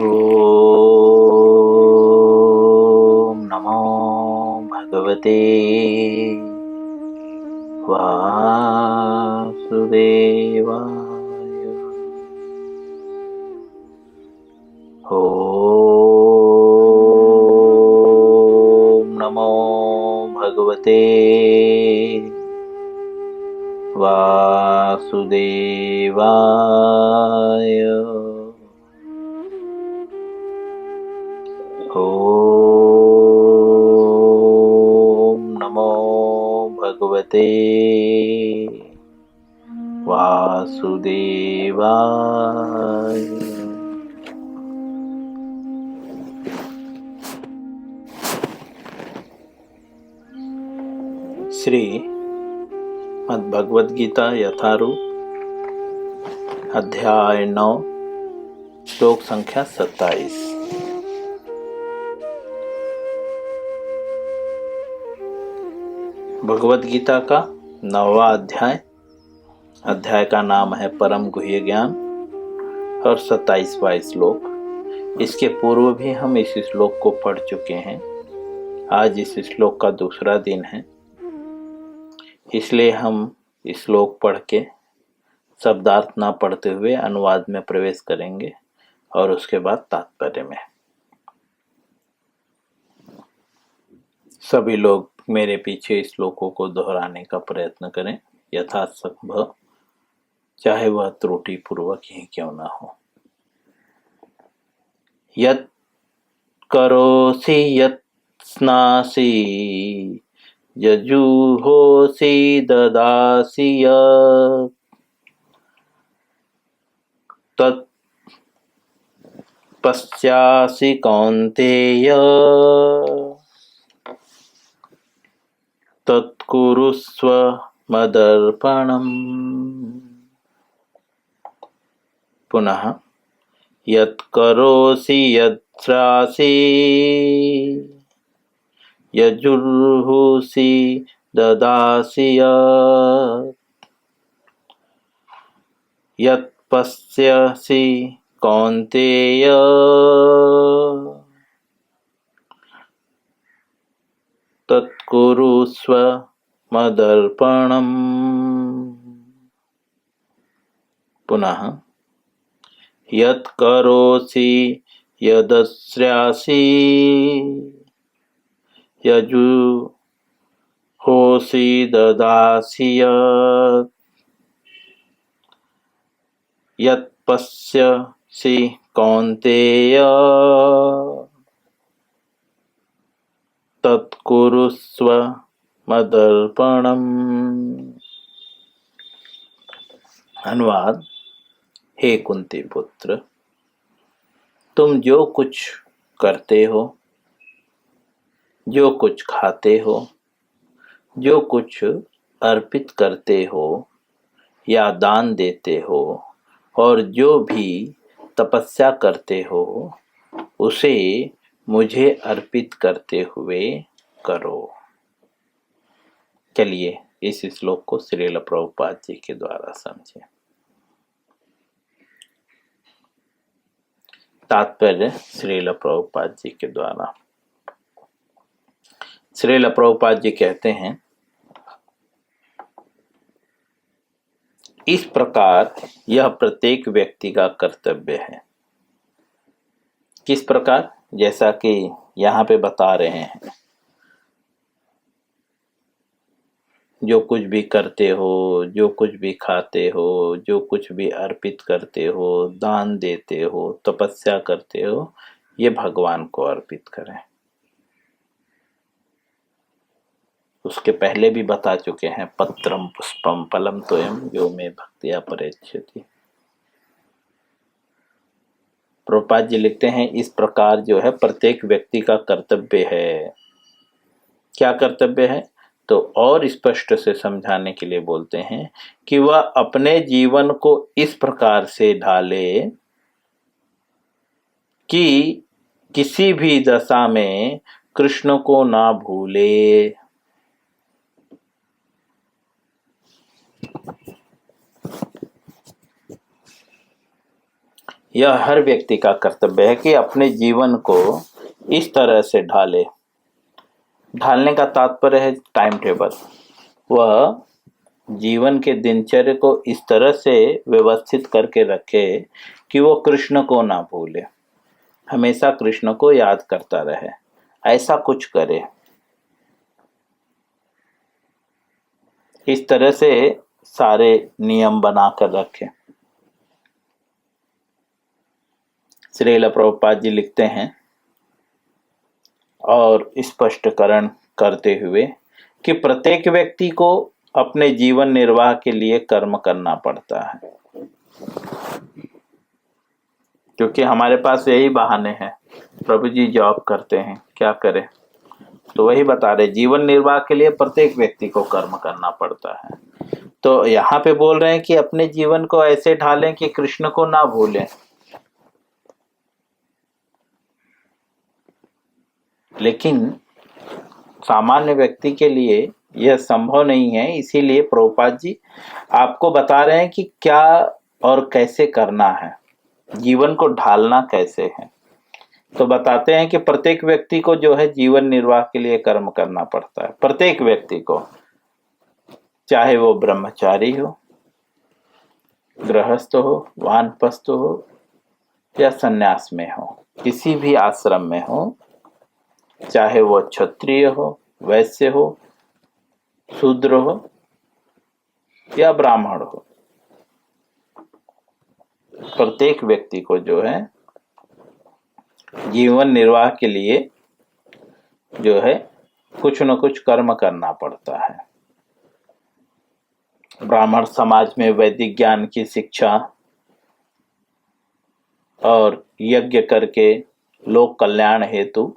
ॐ नमो भगवते वासुदेवाय। ॐ नमो भगवते वासुदेवाय। ॐ नमो भगवते वासुदेवाय। श्री मद्भगवद गीता यथारूप अध्याय 9 श्लोक संख्या 27। भगवद गीता का 9वां अध्याय का नाम है परम गुह्य ज्ञान और 27वां श्लोक। इसके पूर्व भी हम इस श्लोक को पढ़ चुके हैं। आज इस श्लोक का दूसरा दिन है, इसलिए हम इस श्लोक पढ़ के शब्दार्थ ना पढ़ते हुए अनुवाद में प्रवेश करेंगे और उसके बाद तात्पर्य में। सभी लोग मेरे पीछे श्लोकों को दोहराने का प्रयत्न करें यथासंभव, चाहे वह त्रुटि पूर्वक ही क्यों ना हो। यत् करोसि यत् स्नासि यजुहोसि ददासि यत् तत् पश्यासि कौन्तेय तत्कुरुस्व मदर्पणम्। पुनः यत् करोसि यत् श्रासि यजुर्होसि ददासि यत् पश्यसि कौन्तेय तत्कुरुस्व मदर्पणम्। पुनः यत् करोसि यदश्रासि यजुहोसि ददासि यत् पश्यसि कौन्तेय तत्कुरुस्व मदर्पणम्। अनुवाद। हे कुंती पुत्र, तुम जो कुछ करते हो, जो कुछ खाते हो, जो कुछ अर्पित करते हो या दान देते हो और जो भी तपस्या करते हो, उसे मुझे अर्पित करते हुए करो। चलिए इस श्लोक को श्रील प्रभुपाद जी के द्वारा समझें। तात्पर्य श्रील प्रभुपाद जी के द्वारा। श्रील प्रभुपाद जी कहते हैं, इस प्रकार यह प्रत्येक व्यक्ति का कर्तव्य है। किस प्रकार? जैसा कि यहाँ पे बता रहे हैं, जो कुछ भी करते हो, जो कुछ भी खाते हो, जो कुछ भी अर्पित करते हो, दान देते हो, तपस्या करते हो, ये भगवान को अर्पित करें। उसके पहले भी बता चुके हैं, पत्रम पुष्पम फलम तोयम यो मे भक्त्या परेच्छति। प्रभुपाद जी लिखते हैं, इस प्रकार जो है प्रत्येक व्यक्ति का कर्तव्य है। क्या कर्तव्य है? तो और स्पष्ट से समझाने के लिए बोलते हैं कि वह अपने जीवन को इस प्रकार से ढाले कि किसी भी दशा में कृष्ण को ना भूले। यह हर व्यक्ति का कर्तव्य है कि अपने जीवन को इस तरह से ढाले। ढालने का तात्पर्य है टाइम टेबल। वह जीवन के दिनचर्या को इस तरह से व्यवस्थित करके रखे कि वो कृष्ण को ना भूले, हमेशा कृष्ण को याद करता रहे, ऐसा कुछ करे। इस तरह से सारे नियम बनाकर रखे। श्रील प्रभुपाद जी लिखते हैं और स्पष्टीकरण करते हुए कि प्रत्येक व्यक्ति को अपने जीवन निर्वाह के लिए कर्म करना पड़ता है, क्योंकि हमारे पास यही बहाने हैं। प्रभु जी जॉब करते हैं, क्या करें? तो वही बता रहे, जीवन निर्वाह के लिए प्रत्येक व्यक्ति को कर्म करना पड़ता है। तो यहाँ पे बोल रहे हैं कि अपने जीवन को ऐसे ढालें कि कृष्ण को ना भूलें। लेकिन सामान्य व्यक्ति के लिए यह संभव नहीं है, इसीलिए प्रभुपाद जी आपको बता रहे हैं कि क्या और कैसे करना है, जीवन को ढालना कैसे है। तो बताते हैं कि प्रत्येक व्यक्ति को जो है जीवन निर्वाह के लिए कर्म करना पड़ता है। प्रत्येक व्यक्ति को, चाहे वो ब्रह्मचारी हो, गृहस्थ हो, वानप्रस्थ हो या सन्यास में हो, किसी भी आश्रम में हो, चाहे वो क्षत्रिय हो, वैश्य हो, शूद्र हो या ब्राह्मण हो, प्रत्येक व्यक्ति को जो है जीवन निर्वाह के लिए जो है कुछ न कुछ कर्म करना पड़ता है। ब्राह्मण समाज में वैदिक ज्ञान की शिक्षा और यज्ञ करके लोक कल्याण हेतु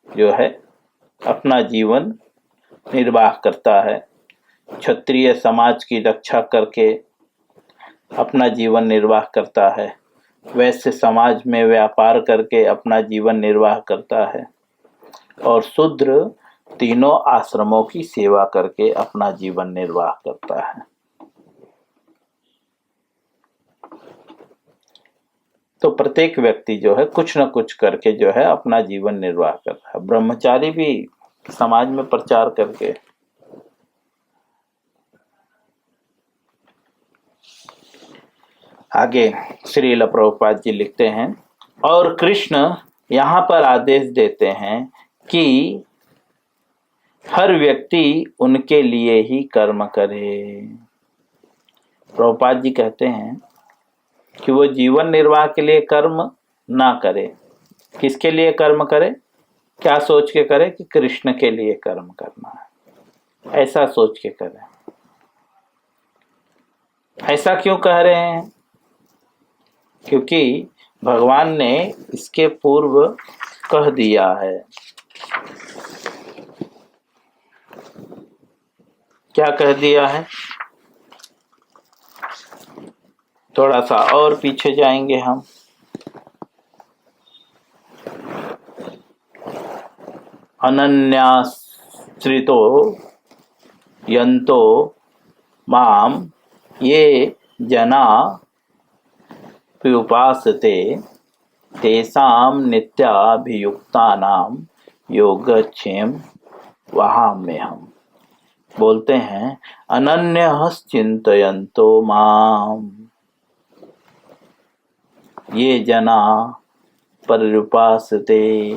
जो है अपना जीवन निर्वाह करता है। क्षत्रिय समाज की रक्षा करके अपना जीवन निर्वाह करता है। वैश्य समाज में व्यापार करके अपना जीवन निर्वाह करता है। और शूद्र तीनों आश्रमों की सेवा करके अपना जीवन निर्वाह करता है। तो प्रत्येक व्यक्ति जो है कुछ न कुछ करके जो है अपना जीवन निर्वाह करता है। ब्रह्मचारी भी समाज में प्रचार करके। आगे श्रील प्रभुपाद जी लिखते हैं, और कृष्ण यहाँ पर आदेश देते हैं कि हर व्यक्ति उनके लिए ही कर्म करे। प्रभुपाद जी कहते हैं कि वो जीवन निर्वाह के लिए कर्म ना करे। किसके लिए कर्म करे? क्या सोच के करे? कि कृष्ण के लिए कर्म करना है, ऐसा सोच के करे। ऐसा क्यों कह रहे हैं? क्योंकि भगवान ने इसके पूर्व कह दिया है। क्या कह दिया है? थोड़ा सा और पीछे जाएंगे हम। अनन्याश्रितो यन्तो माम ये जना उपासते तेषां नित्याभियुक्तानां योगक्षेम वहाम्यहम्। बोलते हैं अनन्यः चिन्तयन्तो माम ये जना पर्युपासते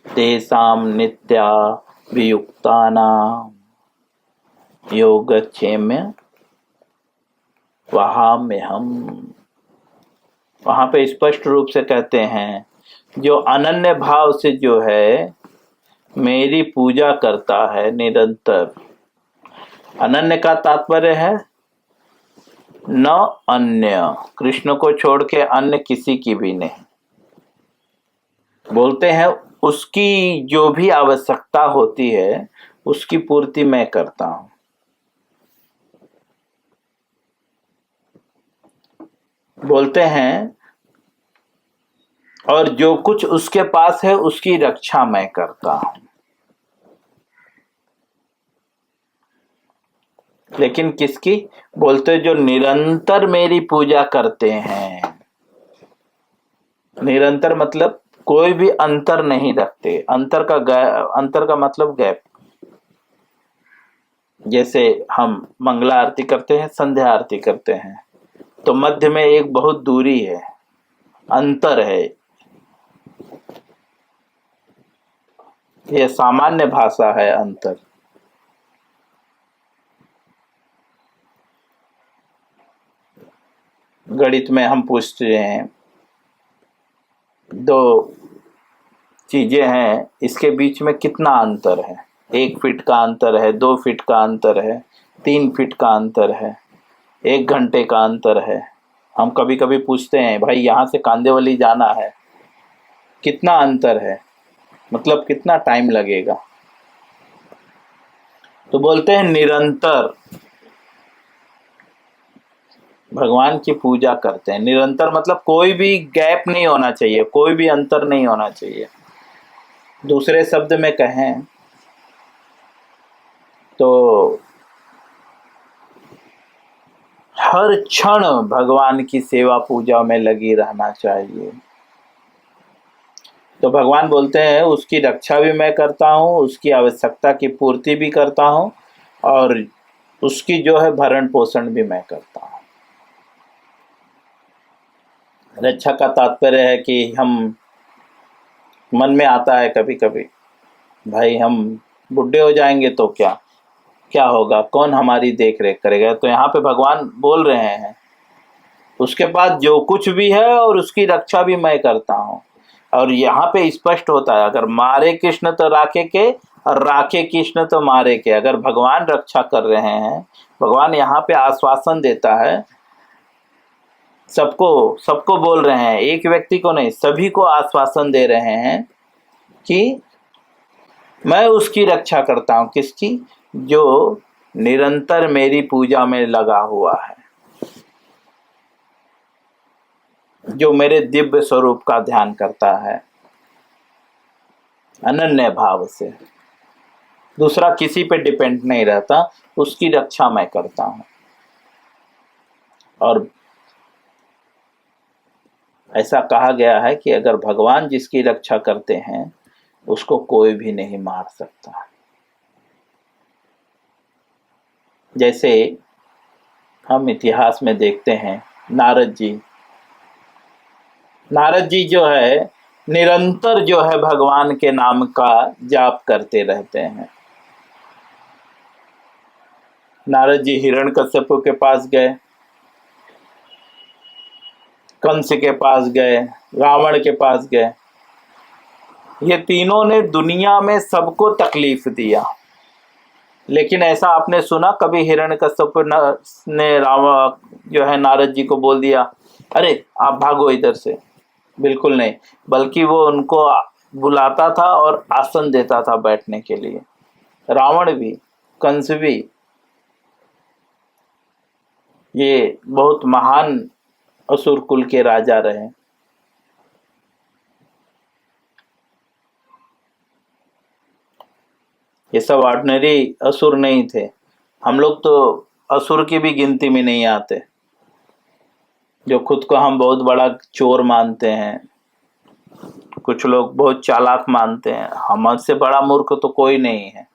तेषां नित्याभियुक्तानां योगक्षेम वहाम्यहम्। वहां पे स्पष्ट रूप से कहते हैं, जो अनन्य भाव से जो है मेरी पूजा करता है निरंतर। अनन्य का तात्पर्य है न अन्य, कृष्ण को छोड़ के अन्य किसी की भी नहीं। बोलते हैं उसकी जो भी आवश्यकता होती है उसकी पूर्ति मैं करता हूं। बोलते हैं और जो कुछ उसके पास है उसकी रक्षा मैं करता हूं। लेकिन किसकी? बोलते जो निरंतर मेरी पूजा करते हैं, निरंतर मतलब कोई भी अंतर नहीं रखते। अंतर का मतलब गैप। जैसे हम मंगला आरती करते हैं, संध्या आरती करते हैं, तो मध्य में एक बहुत दूरी है, अंतर है। यह सामान्य भाषा है, अंतर। गणित में हम पूछते हैं, दो चीजें हैं, इसके बीच में कितना अंतर है? 1 फीट का अंतर है, 2 फीट का अंतर है, 3 फीट का अंतर है, 1 घंटे का अंतर है। हम कभी कभी पूछते हैं, भाई यहाँ से कांदेवली जाना है, कितना अंतर है, मतलब कितना टाइम लगेगा? तो बोलते हैं निरंतर भगवान की पूजा करते हैं। निरंतर मतलब कोई भी गैप नहीं होना चाहिए, कोई भी अंतर नहीं होना चाहिए। दूसरे शब्द में कहें तो हर क्षण भगवान की सेवा पूजा में लगी रहना चाहिए। तो भगवान बोलते हैं उसकी रक्षा भी मैं करता हूँ, उसकी आवश्यकता की पूर्ति भी करता हूँ, और उसकी जो है भरण पोषण भी मैं करता हूँ। रक्षा का तात्पर्य है कि हम, मन में आता है कभी कभी, भाई हम बुढ़े हो जाएंगे तो क्या क्या होगा, कौन हमारी देख रेख करेगा? तो यहाँ पे भगवान बोल रहे हैं उसके बाद जो कुछ भी है और उसकी रक्षा भी मैं करता हूँ। और यहाँ पे स्पष्ट होता है, अगर मारे कृष्ण तो राखे के, और राखे कृष्ण तो मारे के। अगर भगवान रक्षा कर रहे हैं, भगवान यहाँ पे आश्वासन देता है, सबको सबको बोल रहे हैं, एक व्यक्ति को नहीं, सभी को आश्वासन दे रहे हैं कि मैं उसकी रक्षा करता हूँ। किसकी? जो निरंतर मेरी पूजा में लगा हुआ है, जो मेरे दिव्य स्वरूप का ध्यान करता है अनन्य भाव से, दूसरा किसी पे डिपेंड नहीं रहता, उसकी रक्षा मैं करता हूं। और ऐसा कहा गया है कि अगर भगवान जिसकी रक्षा करते हैं उसको कोई भी नहीं मार सकता। जैसे हम इतिहास में देखते हैं, नारद जी जो है निरंतर जो है भगवान के नाम का जाप करते रहते हैं। नारद जी हिरण्यकश्यप के पास गए, कंस के पास गए, रावण के पास गए। ये तीनों ने दुनिया में सबको तकलीफ दिया, लेकिन ऐसा आपने सुना कभी हिरण्यकश्यप ने रावण जो है नारद जी को बोल दिया, अरे आप भागो इधर से? बिल्कुल नहीं, बल्कि वो उनको बुलाता था और आसन देता था बैठने के लिए। रावण भी, कंस भी, ये बहुत महान असुर कुल के राजा रहे। ये सब ऑर्डिनरी असुर नहीं थे। हम लोग तो असुर की भी गिनती में नहीं आते, जो खुद को हम बहुत बड़ा चोर मानते हैं, कुछ लोग बहुत चालाक मानते हैं। हमसे बड़ा मूर्ख तो कोई नहीं है,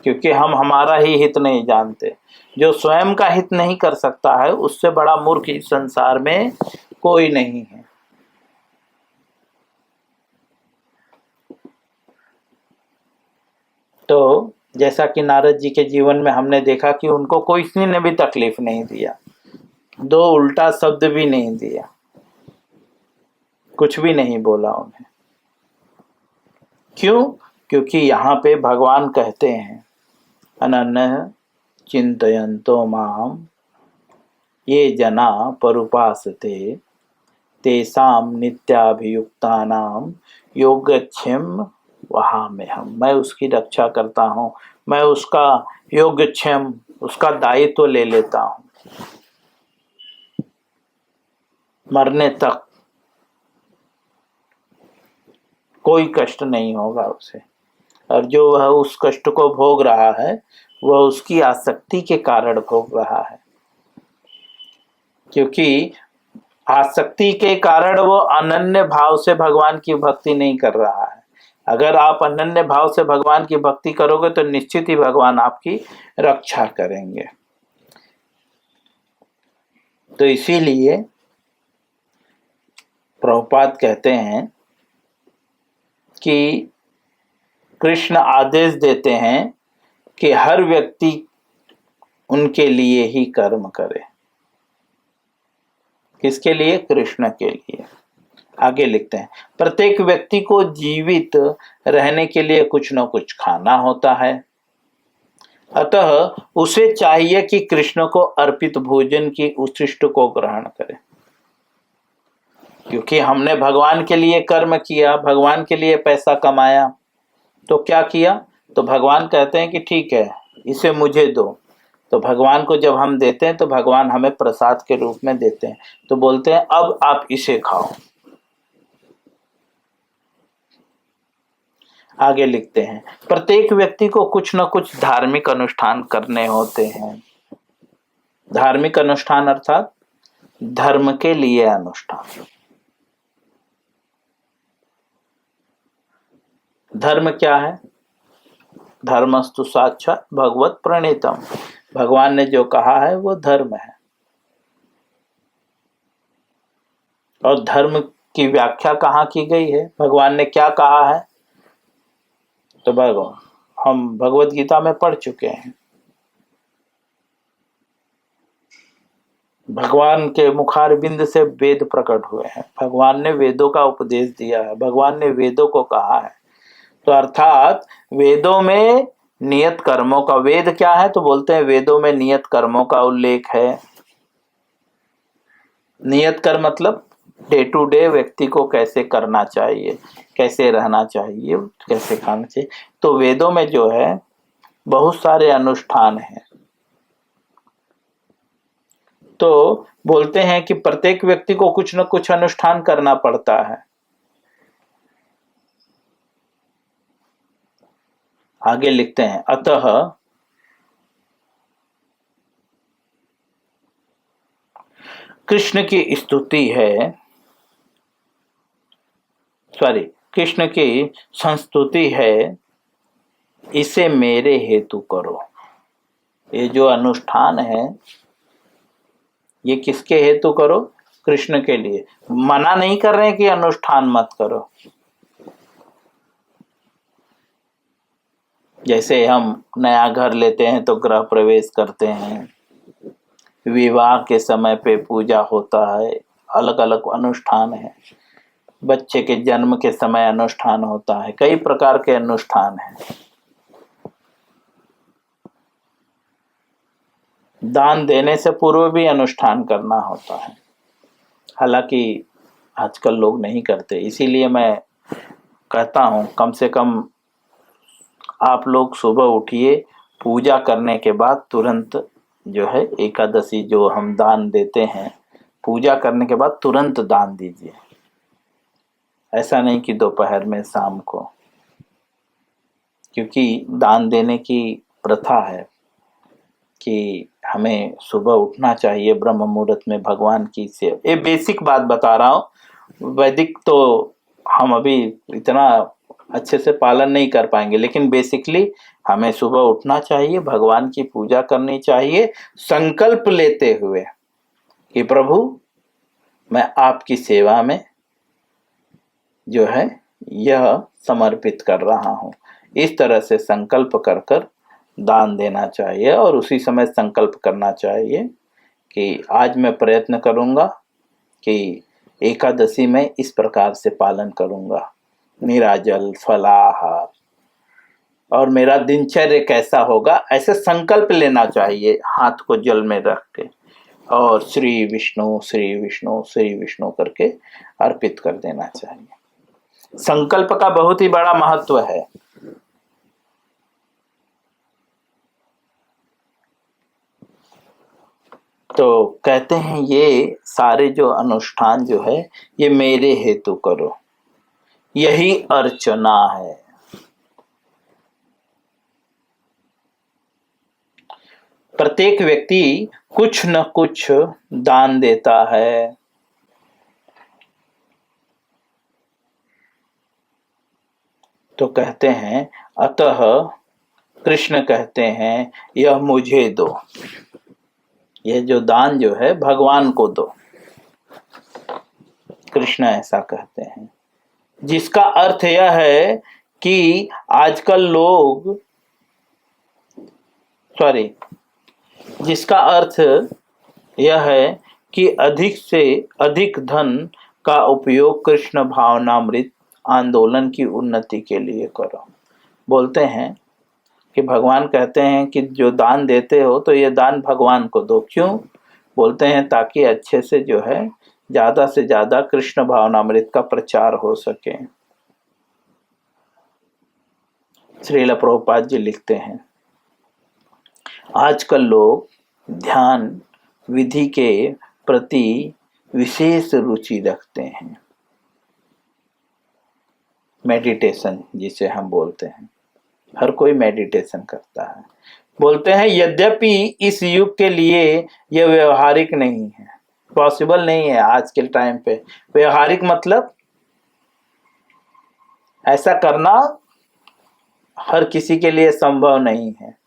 क्योंकि हम हमारा ही हित नहीं जानते। जो स्वयं का हित नहीं कर सकता है, उससे बड़ा मूर्ख इस संसार में कोई नहीं है। तो जैसा कि नारद जी के जीवन में हमने देखा कि उनको कोई किसी ने भी तकलीफ नहीं दिया, दो उल्टा शब्द भी नहीं दिया, कुछ भी नहीं बोला उन्हें। क्यों? क्योंकि यहाँ पे भगवान कहते हैं, अनन्य चिंतयन्तो माम ये जना परुपासते तेषां नित्याभियुक्तानां योगक्षेम वहाम्यहम्। मैं उसकी रक्षा करता हूँ, मैं उसका योगक्षेम, उसका दायित्व ले लेता हूँ मरने तक। कोई कष्ट नहीं होगा उसे, और जो वह उस कष्ट को भोग रहा है वह उसकी आसक्ति के कारण भोग रहा है। क्योंकि आसक्ति के कारण वो अनन्य भाव से भगवान की भक्ति नहीं कर रहा है। अगर आप अनन्य भाव से भगवान की भक्ति करोगे तो निश्चित ही भगवान आपकी रक्षा करेंगे। तो इसीलिए प्रभुपाद कहते हैं कि कृष्ण आदेश देते हैं कि हर व्यक्ति उनके लिए ही कर्म करे। किसके लिए? कृष्ण के लिए। आगे लिखते हैं, प्रत्येक व्यक्ति को जीवित रहने के लिए कुछ न कुछ खाना होता है, अतः उसे चाहिए कि कृष्ण को अर्पित भोजन की उच्छिष्ट को ग्रहण करे। क्योंकि हमने भगवान के लिए कर्म किया, भगवान के लिए पैसा कमाया, तो क्या किया? तो भगवान कहते हैं कि ठीक है, इसे मुझे दो। तो भगवान को जब हम देते हैं तो भगवान हमें प्रसाद के रूप में देते हैं, तो बोलते हैं अब आप इसे खाओ। आगे लिखते हैं, प्रत्येक व्यक्ति को कुछ न कुछ धार्मिक अनुष्ठान करने होते हैं। धार्मिक अनुष्ठान अर्थात धर्म के लिए अनुष्ठान। धर्म क्या है? धर्मस्तु साक्षात भगवत प्रणीतम। भगवान ने जो कहा है वो धर्म है। और धर्म की व्याख्या कहाँ की गई है? भगवान ने क्या कहा है? तो भगवान, हम भगवत गीता में पढ़ चुके हैं। भगवान के मुखारबिंद से वेद प्रकट हुए हैं। भगवान ने वेदों का उपदेश दिया है, भगवान ने वेदों को कहा है। तो अर्थात वेदों में नियत कर्मों का, वेद क्या है? तो बोलते हैं वेदों में नियत कर्मों का उल्लेख है। नियत कर्म मतलब डे टू डे व्यक्ति को कैसे करना चाहिए, कैसे रहना चाहिए, कैसे खाना चाहिए। तो वेदों में जो है बहुत सारे अनुष्ठान हैं। तो बोलते हैं कि प्रत्येक व्यक्ति को कुछ न कुछ अनुष्ठान करना पड़ता है। आगे लिखते हैं, अतः कृष्ण की स्तुति है, कृष्ण की संस्तुति है, इसे मेरे हेतु करो। ये जो अनुष्ठान है ये किसके हेतु करो? कृष्ण के लिए। मना नहीं कर रहे हैं कि अनुष्ठान मत करो। जैसे हम नया घर लेते हैं तो गृह प्रवेश करते हैं, विवाह के समय पे पूजा होता है, अलग अलग अनुष्ठान है। बच्चे के जन्म के समय अनुष्ठान होता है, कई प्रकार के अनुष्ठान हैं। दान देने से पूर्व भी अनुष्ठान करना होता है, हालांकि आजकल लोग नहीं करते। इसीलिए मैं कहता हूँ कम से कम आप लोग सुबह उठिए, पूजा करने के बाद तुरंत जो है एकादशी जो हम दान देते हैं, पूजा करने के बाद तुरंत दान दीजिए। ऐसा नहीं कि दोपहर में, शाम को, क्योंकि दान देने की प्रथा है कि हमें सुबह उठना चाहिए ब्रह्म मुहूर्त में भगवान की सेवा। ये बेसिक बात बता रहा हूँ, वैदिक तो हम अभी इतना अच्छे से पालन नहीं कर पाएंगे, लेकिन बेसिकली हमें सुबह उठना चाहिए, भगवान की पूजा करनी चाहिए, संकल्प लेते हुए कि प्रभु मैं आपकी सेवा में जो है यह समर्पित कर रहा हूँ। इस तरह से संकल्प कर कर दान देना चाहिए और उसी समय संकल्प करना चाहिए कि आज मैं प्रयत्न करूँगा कि एकादशी में इस प्रकार से पालन करूँगा, निराजल फलाहार, और मेरा दिनचर्या कैसा होगा, ऐसे संकल्प लेना चाहिए हाथ को जल में रख के, और श्री विष्णु श्री विष्णु श्री विष्णु करके अर्पित कर देना चाहिए। संकल्प का बहुत ही बड़ा महत्व है। तो कहते हैं ये सारे जो अनुष्ठान जो है ये मेरे हेतु करो, यही अर्चना है। प्रत्येक व्यक्ति कुछ न कुछ दान देता है, तो कहते हैं अतः कृष्ण कहते हैं यह मुझे दो, यह जो दान जो है भगवान को दो। कृष्ण ऐसा कहते हैं, जिसका अर्थ यह है कि आजकल लोग जिसका अर्थ यह है कि अधिक से अधिक धन का उपयोग कृष्ण भावनामृत आंदोलन की उन्नति के लिए करो। बोलते हैं कि भगवान कहते हैं कि जो दान देते हो तो ये दान भगवान को दो। क्यों? बोलते हैं ताकि अच्छे से जो है ज्यादा से ज्यादा कृष्ण भावनामृत का प्रचार हो सके। श्रील प्रभुपाद जी लिखते हैं, आजकल लोग ध्यान विधि के प्रति विशेष रुचि रखते हैं, मेडिटेशन जिसे हम बोलते हैं, हर कोई मेडिटेशन करता है। बोलते हैं यद्यपि इस युग के लिए यह व्यवहारिक नहीं है, पॉसिबल नहीं है आज के टाइम पे। व्यवहारिक मतलब ऐसा करना हर किसी के लिए संभव नहीं है।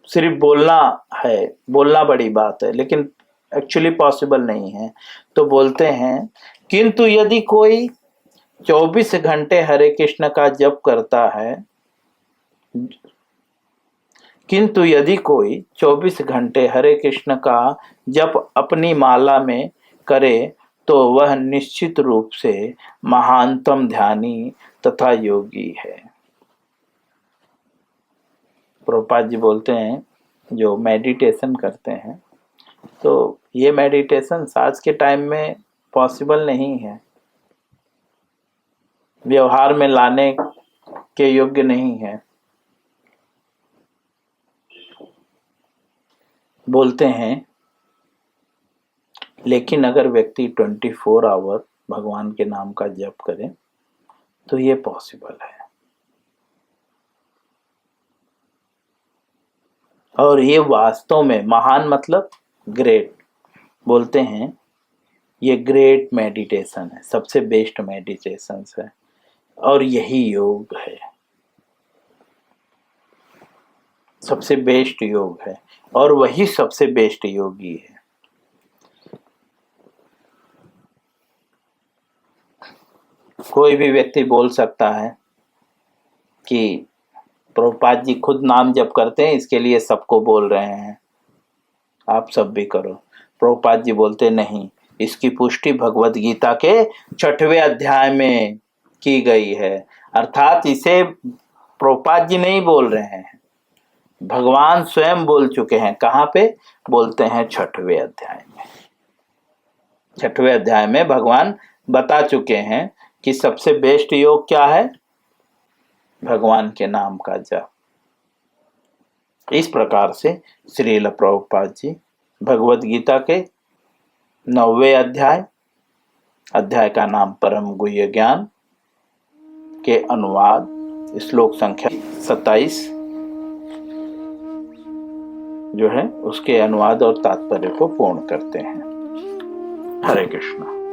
सिर्फ बोलना है, बोलना बड़ी बात है, लेकिन एक्चुअली पॉसिबल नहीं है। तो बोलते हैं किंतु यदि कोई 24 घंटे हरे कृष्ण का जप करता है, किंतु यदि कोई 24 घंटे हरे कृष्ण का जप अपनी माला में करे तो वह निश्चित रूप से महानतम ध्यानी तथा योगी है। प्रभुपाद जी बोलते हैं जो मेडिटेशन करते हैं तो ये मेडिटेशन आज के टाइम में पॉसिबल नहीं है, व्यवहार में लाने के योग्य नहीं है। बोलते हैं लेकिन अगर व्यक्ति 24 आवर भगवान के नाम का जप करे तो ये पॉसिबल है। और ये वास्तव में महान मतलब ग्रेट। बोलते हैं ये ग्रेट मेडिटेशन है, सबसे बेस्ट मेडिटेशन है और यही योग है, सबसे बेस्ट योग है और वही सबसे बेस्ट योगी है। कोई भी व्यक्ति बोल सकता है कि प्रभुपाद जी खुद नाम जप करते हैं इसके लिए सबको बोल रहे हैं, आप सब भी करो। प्रभुपाद जी बोलते नहीं, इसकी पुष्टि भगवत गीता के 6वें अध्याय में की गई है। अर्थात इसे प्रभुपाद जी नहीं बोल रहे हैं, भगवान स्वयं बोल चुके हैं। कहाँ पे बोलते हैं? 6वें अध्याय में। 6वें अध्याय में भगवान बता चुके हैं कि सबसे बेस्ट योग क्या है? भगवान के नाम का जप। इस प्रकार से श्रील प्रभुपाद जी भगवत गीता के 9वें अध्याय का नाम परम गुह्य ज्ञान के अनुवाद श्लोक संख्या 27 जो है उसके अनुवाद और तात्पर्य को पूर्ण करते हैं। हरे कृष्ण।